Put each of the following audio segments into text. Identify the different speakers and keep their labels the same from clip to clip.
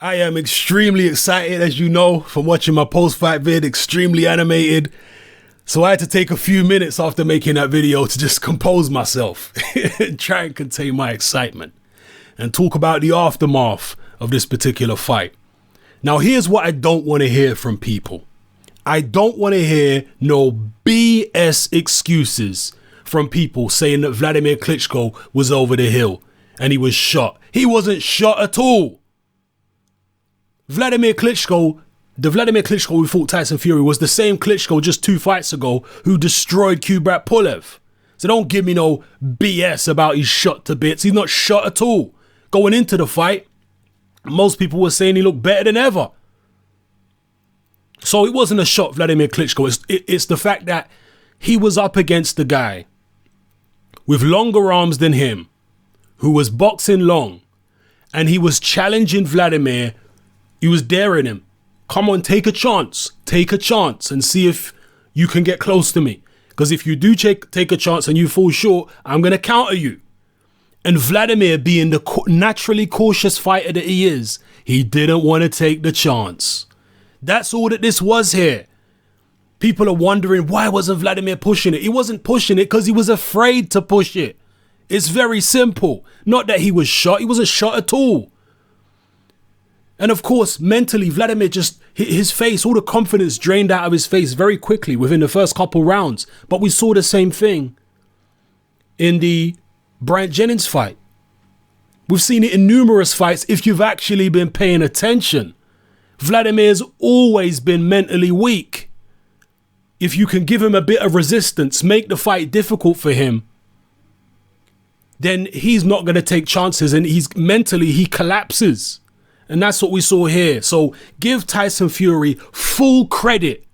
Speaker 1: I am extremely excited, as you know, from watching my post-fight vid, extremely animated. So I had to take a few minutes after making that video to just compose myself and try and contain my excitement and talk about the aftermath of this particular fight. Now, here's what I don't want to hear from people. I don't want to hear no BS excuses from people saying that Wladimir Klitschko was over the hill and he was shot. He wasn't shot at all. Wladimir Klitschko, the Wladimir Klitschko who fought Tyson Fury was the same Klitschko just 2 fights ago who destroyed Kubrat Pulev. So don't give me no BS about he's shot to bits. He's not shot at all. Going into the fight, most people were saying he looked better than ever. So it wasn't a shot, Wladimir Klitschko. It's the fact that he was up against the guy with longer arms than him, who was boxing long, and he was challenging Wladimir. He was daring him. Come on, take a chance and see if you can get close to me. Because if you do take a chance and you fall short, I'm going to counter you. And Wladimir, being the naturally cautious fighter that he is, he didn't want to take the chance. That's all that this was here. People are wondering, why wasn't Wladimir pushing it? He wasn't pushing it because he was afraid to push it. It's very simple. Not that he was shot. He wasn't shot at all. And of course, mentally, Wladimir just, his face, all the confidence drained out of his face very quickly within the first couple rounds. But we saw the same thing in the Bryant Jennings fight. We've seen it in numerous fights if you've actually been paying attention. Wladimir's always been mentally weak. If you can give him a bit of resistance, make the fight difficult for him, then he's not going to take chances and he collapses. And that's what we saw here. So give Tyson Fury full credit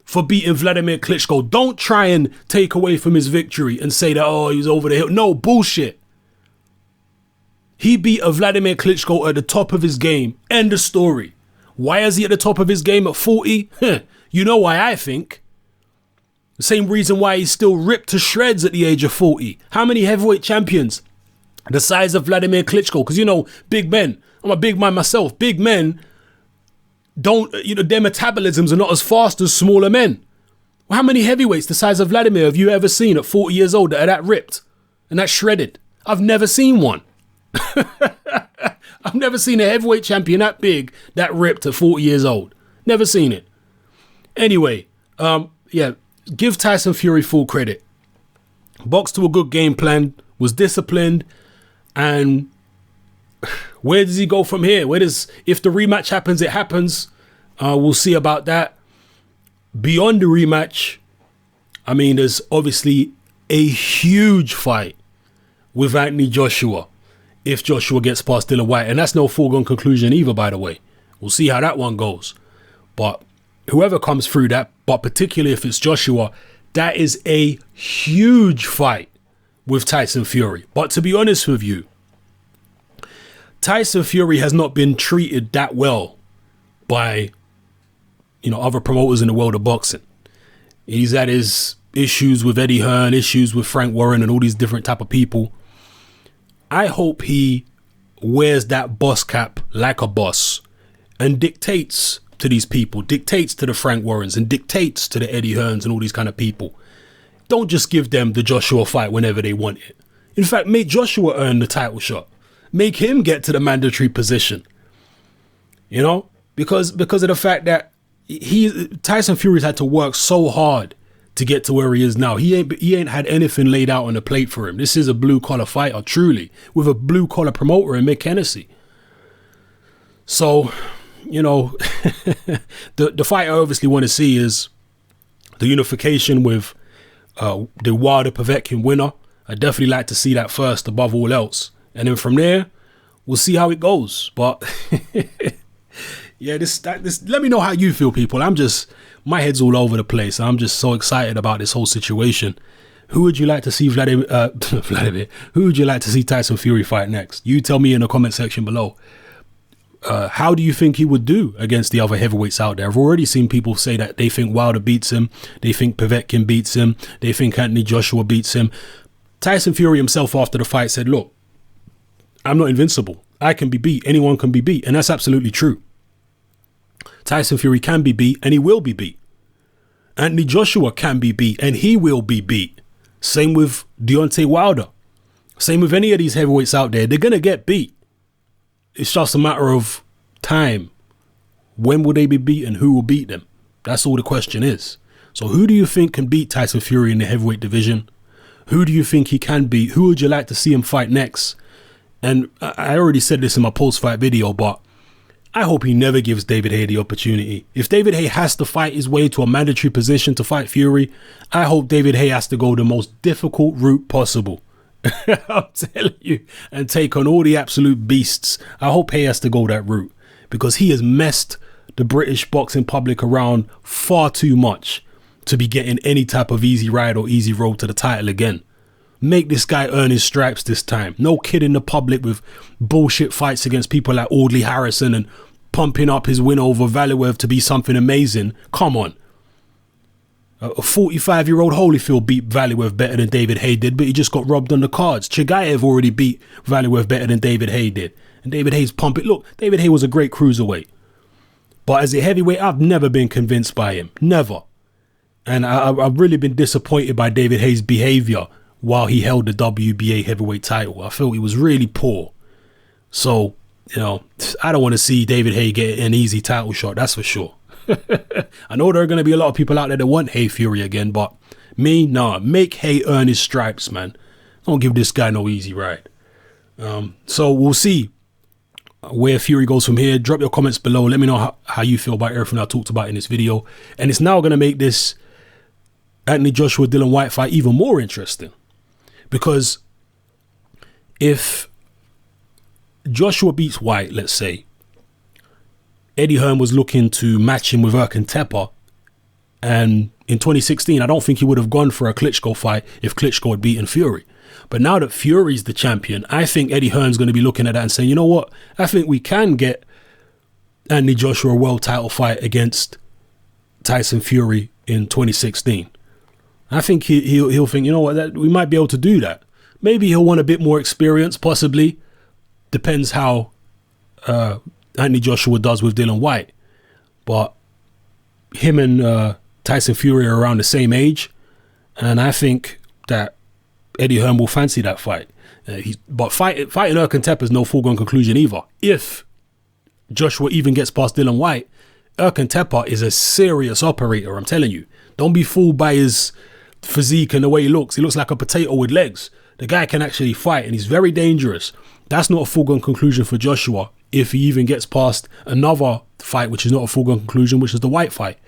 Speaker 1: for beating Wladimir Klitschko. Don't try and take away from his victory and say that, oh, he was over the hill. No, bullshit. He beat a Wladimir Klitschko at the top of his game. End of story. Why is he at the top of his game at 40? You know why I think. The same reason why he's still ripped to shreds at the age of 40. How many heavyweight champions the size of Wladimir Klitschko? Because, you know, big men. I'm a big man myself. Big men don't, their metabolisms are not as fast as smaller men. Well, how many heavyweights the size of Wladimir have you ever seen at 40 years old that are that ripped and that shredded? I've never seen one. I've never seen a heavyweight champion that big, that ripped at 40 years old. Never seen it. Anyway, give Tyson Fury full credit. Boxed to a good game plan, was disciplined, and where does he go from here? If the rematch happens, it happens. We'll see about that. Beyond the rematch, I mean, there's obviously a huge fight with Anthony Joshua if Joshua gets past Dillian Whyte. And that's no foregone conclusion either, by the way. We'll see how that one goes. But whoever comes through that, but particularly if it's Joshua, that is a huge fight with Tyson Fury. But to be honest with you, Tyson Fury has not been treated that well by, other promoters in the world of boxing. He's had his issues with Eddie Hearn, issues with Frank Warren and all these different type of people. I hope he wears that boss cap like a boss and dictates to these people, dictates to the Frank Warrens and dictates to the Eddie Hearns and all these kind of people. Don't just give them the Joshua fight whenever they want it. In fact, make Joshua earn the title shot. Make him get to the mandatory position, because of the fact that Tyson Fury's had to work so hard to get to where he is now. He ain't had anything laid out on the plate for him. This is a blue collar fighter, truly, with a blue collar promoter in Mick Hennessy. So, the fight I obviously want to see is the unification with the Wilder Povetkin winner. I definitely like to see that first above all else. And then from there, we'll see how it goes. But this. Let me know how you feel, people. My head's all over the place. I'm just so excited about this whole situation. Who would you like to see Wladimir? Who would you like to see Tyson Fury fight next? You tell me in the comment section below. How do you think he would do against the other heavyweights out there? I've already seen people say that they think Wilder beats him. They think Povetkin beats him. They think Anthony Joshua beats him. Tyson Fury himself after the fight said, look, I'm not invincible. I can be beat. Anyone can be beat. And that's absolutely true. Tyson Fury can be beat and he will be beat. Anthony Joshua can be beat and he will be beat. Same with Deontay Wilder. Same with any of these heavyweights out there. They're going to get beat. It's just a matter of time. When will they be beat and who will beat them? That's all the question is. So who do you think can beat Tyson Fury in the heavyweight division? Who do you think he can beat? Who would you like to see him fight next? And I already said this in my post-fight video, but I hope he never gives David Haye the opportunity. If David Haye has to fight his way to a mandatory position to fight Fury, I hope David Haye has to go the most difficult route possible. I'm telling you, and take on all the absolute beasts. I hope Haye has to go that route because he has messed the British boxing public around far too much to be getting any type of easy ride or easy road to the title again. Make this guy earn his stripes this time. No kidding the public with bullshit fights against people like Audley Harrison and pumping up his win over Valuev to be something amazing. Come on. A 45-year-old Holyfield beat Valuev better than David Haye did, but he just got robbed on the cards. Chigayev already beat Valuev better than David Haye did. And David Haye's pumping. Look, David Haye was a great cruiserweight. But as a heavyweight, I've never been convinced by him. Never. And I've really been disappointed by David Haye's behavior while he held the WBA heavyweight title. I felt he was really poor. So, you know, I don't want to see David Haye get an easy title shot, that's for sure. I know there are going to be a lot of people out there that want Haye Fury again, but me, nah. Make Haye earn his stripes, man. Don't give this guy no easy ride. So we'll see where Fury goes from here. Drop your comments below. Let me know how you feel about everything I talked about in this video. And it's now going to make this Anthony Joshua Dillian Whyte fight even more interesting. Because if Joshua beats Whyte, let's say, Eddie Hearn was looking to match him with Erkan Tepa. And in 2016, I don't think he would have gone for a Klitschko fight if Klitschko had beaten Fury. But now that Fury's the champion, I think Eddie Hearn's going to be looking at that and saying, you know what? I think we can get Anthony Joshua a world title fight against Tyson Fury in 2016. I think he'll think, you know what, we might be able to do that. Maybe he'll want a bit more experience, possibly. Depends how Anthony Joshua does with Dillian Whyte. But him and Tyson Fury are around the same age. And I think that Eddie Hearn will fancy that fight. But fighting Erkan Tepa is no foregone conclusion either. If Joshua even gets past Dillian Whyte, Erkan Tepa is a serious operator, I'm telling you. Don't be fooled by his physique and the way he looks. He looks like a potato with legs. The guy can actually fight and he's very dangerous. That's not a foregone conclusion for Joshua if he even gets past another fight, which is not a foregone conclusion, which is the Whyte fight.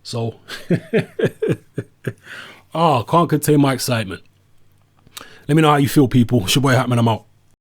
Speaker 1: So, can't contain my excitement. Let me know how you feel, people. It's your boy Hatman, I'm out.